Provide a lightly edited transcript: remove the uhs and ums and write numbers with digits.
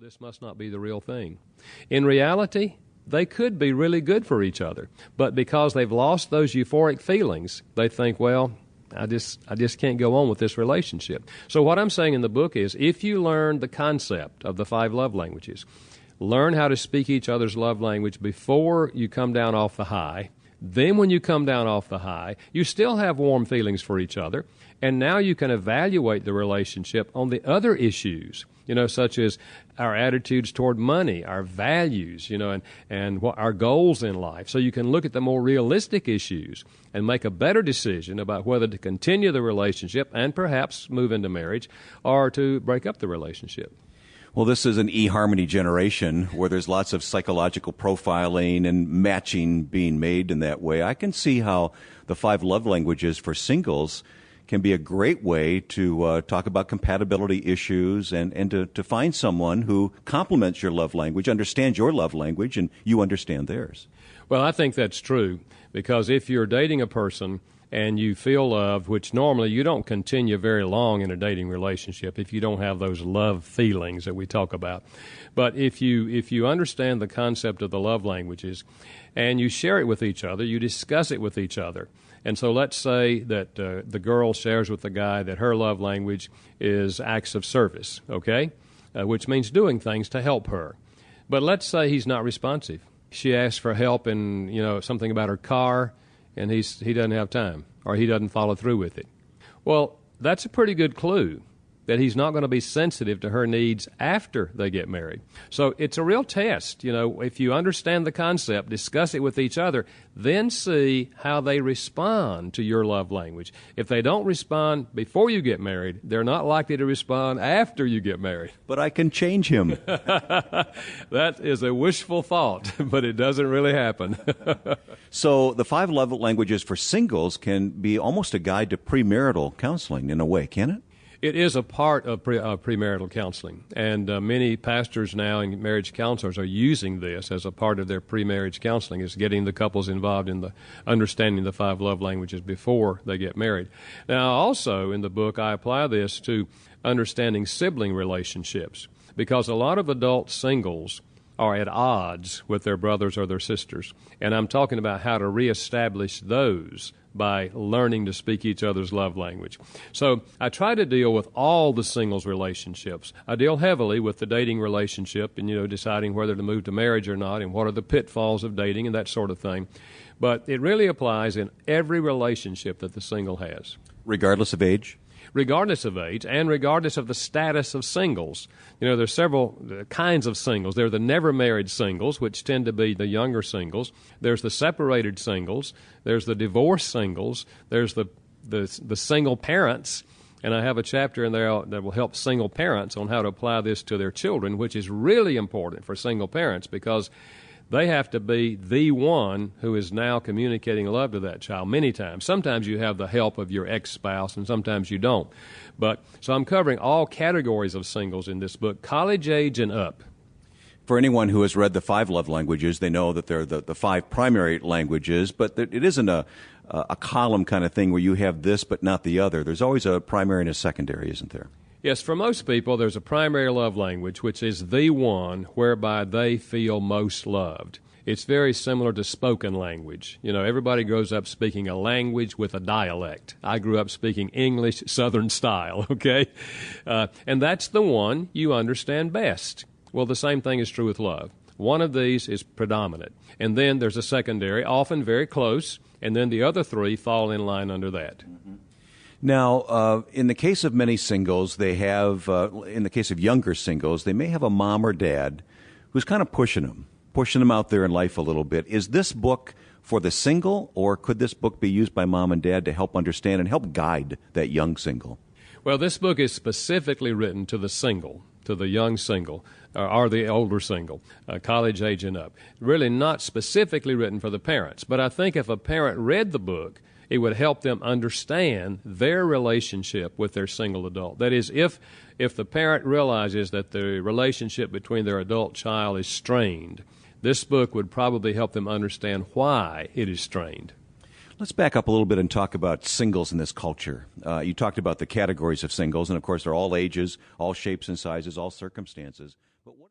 this must not be the real thing. In reality, they could be really good for each other, but because they've lost those euphoric feelings, they think, well, I just can't go on with this relationship. So what I'm saying in the book is, if you learn the concept of the 5 love languages, learn how to speak each other's love language before you come down off the high. Then when you come down off the high, you still have warm feelings for each other, and now you can evaluate the relationship on the other issues, such as our attitudes toward money, our values, and what our goals in life. So you can look at the more realistic issues and make a better decision about whether to continue the relationship and perhaps move into marriage or to break up the relationship. Well, this is an eHarmony generation where there's lots of psychological profiling and matching being made in that way. I can see how the 5 love languages for singles can be a great way to talk about compatibility issues and to find someone who complements your love language, understands your love language, and you understand theirs. Well, I think that's true, because if you're dating a person and you feel loved, which normally you don't continue very long in a dating relationship if you don't have those love feelings that we talk about. But if you understand the concept of the love languages and you share it with each other, you discuss it with each other. And so let's say that the girl shares with the guy that her love language is acts of service, okay, which means doing things to help her. But let's say he's not responsive. She asks for help in, something about her car, and he doesn't have time, or he doesn't follow through with it. Well, that's a pretty good clue that he's not going to be sensitive to her needs after they get married. So it's a real test. If you understand the concept, discuss it with each other, then see how they respond to your love language. If they don't respond before you get married, they're not likely to respond after you get married. But I can change him. That is a wishful thought, but it doesn't really happen. So the 5 love languages for singles can be almost a guide to premarital counseling in a way, can it? It is a part of premarital counseling, and many pastors now and marriage counselors are using this as a part of their pre-marriage counseling, is getting the couples involved in the understanding the 5 love languages before they get married. Now, also in the book, I apply this to understanding sibling relationships, because a lot of adult singles are at odds with their brothers or their sisters, and I'm talking about how to reestablish those by learning to speak each other's love language. So I try to deal with all the singles relationships. I deal heavily with the dating relationship and, deciding whether to move to marriage or not and what are the pitfalls of dating and that sort of thing. But it really applies in every relationship that the single has. Regardless of age? Regardless of age and regardless of the status of singles. There's several kinds of singles. There are the never married singles, which tend to be the younger singles. There's the separated singles. There's the divorced singles. There's the single parents. And I have a chapter in there that will help single parents on how to apply this to their children, which is really important for single parents because they have to be the one who is now communicating love to that child many times. Sometimes you have the help of your ex-spouse, and sometimes you don't. So I'm covering all categories of singles in this book, college age and up. For anyone who has read the 5 love languages, they know that they're the 5 primary languages, but it isn't a column kind of thing where you have this but not the other. There's always a primary and a secondary, isn't there? Yes, for most people, there's a primary love language, which is the one whereby they feel most loved. It's very similar to spoken language. Everybody grows up speaking a language with a dialect. I grew up speaking English Southern style, okay? And that's the one you understand best. Well, the same thing is true with love. One of these is predominant. And then there's a secondary, often very close, and then the other 3 fall in line under that. Mm-hmm. Now, in the case of many singles, they have, in the case of younger singles, they may have a mom or dad who's kind of pushing them out there in life a little bit. Is this book for the single, or could this book be used by mom and dad to help understand and help guide that young single? Well, this book is specifically written to the single, to the young single, or the older single, college age and up. Really not specifically written for the parents, but I think if a parent read the book, it would help them understand their relationship with their single adult. That is, if the parent realizes that the relationship between their adult child is strained, this book would probably help them understand why it is strained. Let's back up a little bit and talk about singles in this culture. You talked about the categories of singles, and of course they're all ages, all shapes and sizes, all circumstances.